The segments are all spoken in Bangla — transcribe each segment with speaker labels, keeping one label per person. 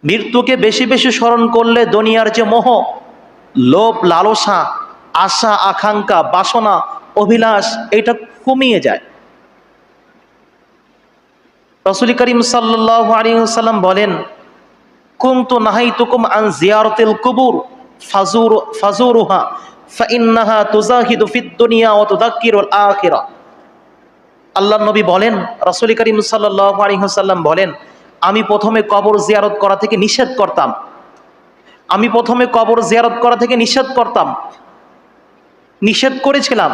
Speaker 1: মৃত্যুকে বেশি বেশি স্মরণ করলে দুনিয়ার যে মোহ, লোভ, লালসা, আশা, আকাঙ্ক্ষা, বাসনা, অভিলাষ, এটা কমিয়ে যায়। রাসূল করিম সাল্লাল্লাহু আলাইহি ওয়াসাল্লাম বলেন, কুনতু নাহাইতুকুম আন জিয়ারাতিল কুবুর ফাজুরুহা ফাইন্নাহা তুজাহিদু ফিদ দুনিয়া ওয়া তুযাক্কিরুল আখিরাহ। আল্লাহর নবী বলেন, রাসূল করিম সাল্লাল্লাহু আলাইহি ওয়াসাল্লাম বলেন, আমি প্রথমে কবর জিয়ারত করা থেকে নিষেধ করতাম। আমি প্রথমে কবর জিয়ারত করা থেকে নিষেধ করেছিলাম।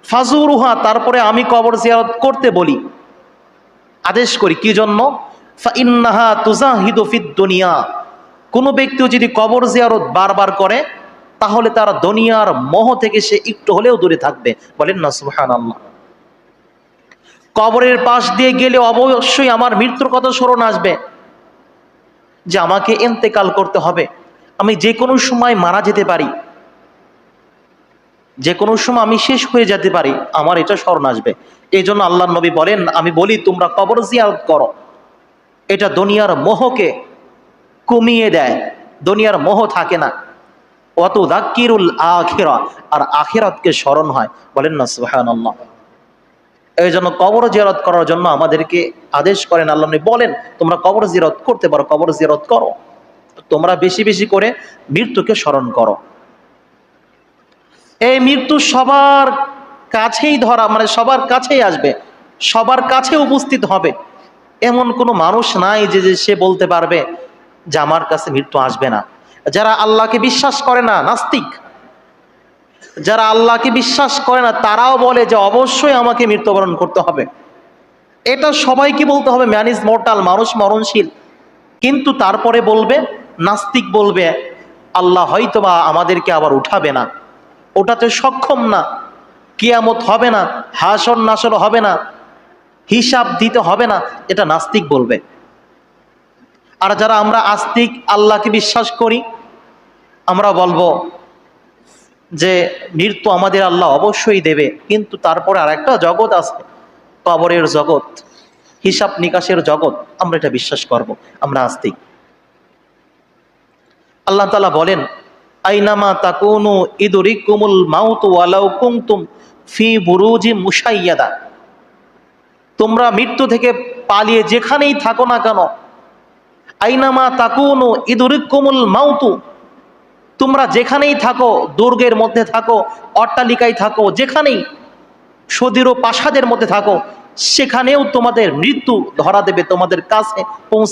Speaker 1: ফাজুরুহা, তারপরে আমি কবর জিয়ারত করতে বলি, আদেশ করি। কি জন্য? ফাইন্নাহা তুজাহিদু ফিদ দুনিয়া, কোনো ব্যক্তিও যদি কবর জিয়ারত বারবার করে তাহলে তার দুনিয়ার মোহ থেকে সে একটু হলেও দূরে থাকবে। বলেন না সুবহানাল্লাহ। কবরের পাশ দিয়ে গেলে অবশ্যই আমার মৃত্যুর কথা স্মরণ আসবে, যে আমাকে ইন্তেকাল করতে হবে, আমি যে কোনো সময় মারা যেতে পারি, যে কোনো সময় আমি শেষ হয়ে যেতে পারি, আমার এটা স্মরণ আসবে। এই জন্য আল্লাহর নবী বলেন, আমি বলি তোমরা কবর জিয়ারত করো, এটা দুনিয়ার মোহকে কমিয়ে দেয়, দুনিয়ার মোহ থাকে না। অত যাক্কিরুল আখিরা, আর আখিরাতকে স্মরণ হয়। বলেন না সুবহানাল্লাহ। এই জন্য কবর জিয়ারত করার জন্য আমাদেরকে আদেশ করেন আল্লাহ নবী, বলেন তোমরা কবর জিয়ারত করতে পারো, কবর জিয়ারত করো, তোমরা বেশি বেশি করে মৃত্যুকে স্মরণ করো। এই মৃত্যু সবার কাছেই ধরা, মানে সবার কাছেই আসবে, সবার কাছে উপস্থিত হবে। এমন কোনো মানুষ নাই যে সে বলতে পারবে যে আমার কাছে মৃত্যু আসবে না। যারা আল্লাহকে বিশ্বাস করে না, নাস্তিক, যারা আল্লাহকে বিশ্বাস করে না, তারাও বলে যে অবশ্যই আমাকে মৃত্যুবরণ করতে হবে। এটা সবাইকে বলতে হবে, ম্যান ইজ মর্টাল, মানুষ মরণশীল। কিন্তু তারপরে বলবে, নাস্তিক বলবে, আল্লাহ হয়তোবা আমাদেরকে আবার উঠাবে না, ওটাতে সক্ষম না, কিয়ামত হবে না, হাসর নাসর হবে না, হিসাব দিতে হবে না, এটা নাস্তিক বলবে। আর যারা আমরা আস্তিক, আল্লাহকে বিশ্বাস করি, আমরা বলবো যে মৃত্যু আমাদের আল্লাহ অবশ্যই দেবে, কিন্তু তারপরে আর একটা জগৎ আছে, কবরের জগৎ, হিসাব নিকাশের জগৎ, আমরা এটা বিশ্বাস করব, আমরা আস্তিক। আল্লাহ তাআলা বলেন, আইনামা তাকুনু ইদরিকুমুল মাউতু ওয়ালাউ কুনতুম ফি বুরুজি মুশাইয়াদা, তোমরা মৃত্যু থেকে পালিয়ে যেখানেই থাকো না কেন, আইনামা তাকুনু ইদরিকুমুল মাউতু, তোমরা যেখানেই থাকো, দুর্গের মধ্যে থাকো, অট্টালিকায় থাকো, যেখানেই, সুদৃঢ় প্রাসাদের মধ্যে থাকো, সেখানেও তোমাদের মৃত্যু ধরা দেবে, তোমাদের কাছে পৌঁছে